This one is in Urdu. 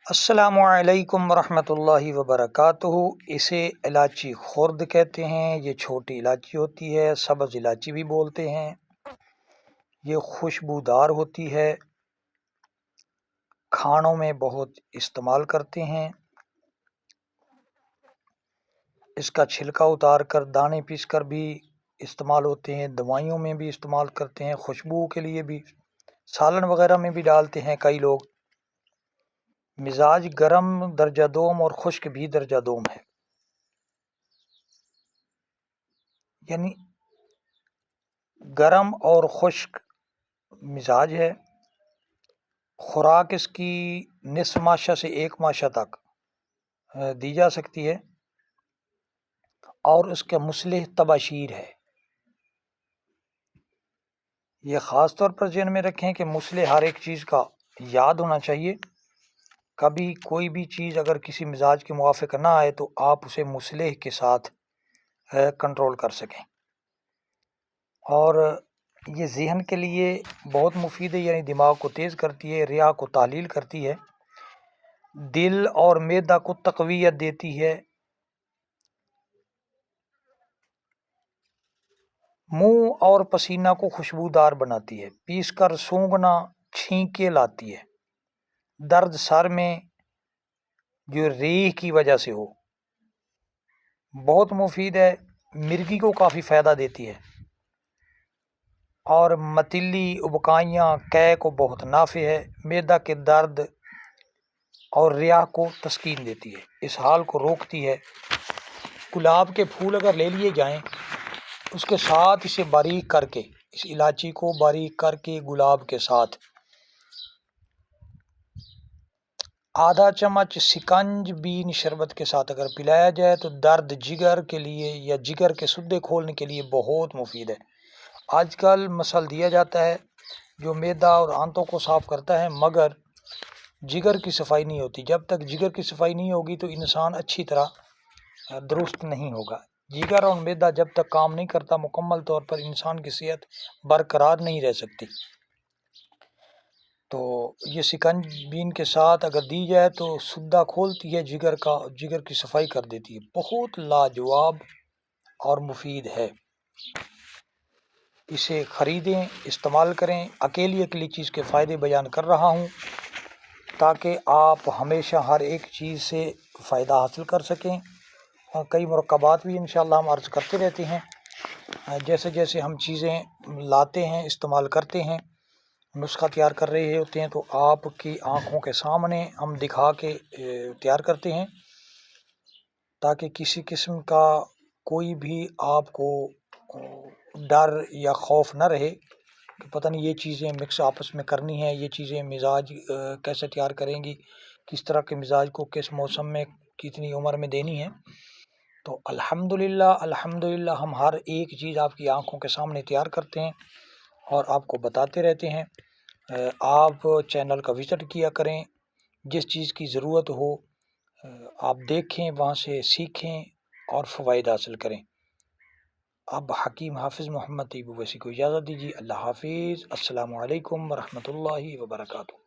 السلام علیکم ورحمۃ اللہ وبرکاتہ۔ اسے الائچی خرد کہتے ہیں۔ یہ چھوٹی الائچی ہوتی ہے، سبز الائچی بھی بولتے ہیں۔ یہ خوشبودار ہوتی ہے، کھانوں میں بہت استعمال کرتے ہیں۔ اس کا چھلکا اتار کر دانے پیس کر بھی استعمال ہوتے ہیں، دوائیوں میں بھی استعمال کرتے ہیں، خوشبو کے لیے بھی، سالن وغیرہ میں بھی ڈالتے ہیں کئی لوگ۔ مزاج گرم درجہ دوم اور خشک بھی درجہ دوم ہے، یعنی گرم اور خشک مزاج ہے۔ خوراک اس کی نصف ماشا سے 1 ماشا تک دی جا سکتی ہے، اور اس کا مصلح تباشیر ہے۔ یہ خاص طور پر ذہن میں رکھیں کہ مصلح ہر ایک چیز کا یاد ہونا چاہیے۔ کبھی کوئی بھی چیز اگر کسی مزاج کے موافق نہ آئے تو آپ اسے مصلح کے ساتھ کنٹرول کر سکیں، اور یہ ذہن کے لیے بہت مفید ہے، یعنی دماغ کو تیز کرتی ہے، ریا کو تعلیل کرتی ہے، دل اور معدہ کو تقویت دیتی ہے، منہ اور پسینہ کو خوشبودار بناتی ہے، پیس کر سونگھنا چھینکے لاتی ہے، درد سر میں جو ریح کی وجہ سے ہو بہت مفید ہے، مرگی کو کافی فائدہ دیتی ہے، اور متلی ابکائیاں قے کو بہت نافع ہے، معدہ کے درد اور ریا کو تسکین دیتی ہے، اس حال کو روکتی ہے۔ گلاب کے پھول اگر لے لیے جائیں، اس کے ساتھ اسے باریک کر کے، اس الائچی کو باریک کر کے گلاب کے ساتھ آدھا چمچ سکنج بین شربت کے ساتھ اگر پلایا جائے تو درد جگر کے لیے یا جگر کے سدے کھولنے کے لیے بہت مفید ہے۔ آج کل مسل دیا جاتا ہے جو معدہ اور آنتوں کو صاف کرتا ہے، مگر جگر کی صفائی نہیں ہوتی۔ جب تک جگر کی صفائی نہیں ہوگی تو انسان اچھی طرح درست نہیں ہوگا۔ جگر اور معدہ جب تک کام نہیں کرتا مکمل طور پر انسان کی صحت برقرار نہیں رہ سکتی۔ تو یہ سکنج بین کے ساتھ اگر دی جائے تو سدہ کھولتی ہے جگر کی صفائی کر دیتی ہے، بہت لاجواب اور مفید ہے۔ اسے خریدیں، استعمال کریں۔ اکیلی چیز کے فائدے بیان کر رہا ہوں تاکہ آپ ہمیشہ ہر ایک چیز سے فائدہ حاصل کر سکیں، اور کئی مرکبات بھی انشاءاللہ ہم عرض کرتے رہتے ہیں۔ جیسے جیسے ہم چیزیں لاتے ہیں، استعمال کرتے ہیں، نسخہ تیار کر رہے ہوتے ہیں تو آپ کی آنکھوں کے سامنے ہم دکھا کے تیار کرتے ہیں، تاکہ کسی قسم کا کوئی بھی آپ کو ڈر یا خوف نہ رہے کہ پتہ نہیں یہ چیزیں مکس آپس میں کرنی ہے، یہ چیزیں مزاج کیسے تیار کریں گی، کس طرح کے مزاج کو کس موسم میں کتنی عمر میں دینی ہے۔ تو الحمدللہ ہم ہر ایک چیز آپ کی آنکھوں کے سامنے تیار کرتے ہیں اور آپ کو بتاتے رہتے ہیں۔ آپ چینل کا وزٹ کیا کریں، جس چیز کی ضرورت ہو آپ دیکھیں، وہاں سے سیکھیں اور فوائد حاصل کریں۔ اب حکیم حافظ محمد طیب اویسی کو اجازت دیجیے۔ اللہ حافظ۔ السلام علیکم ورحمۃ اللہ وبرکاتہ۔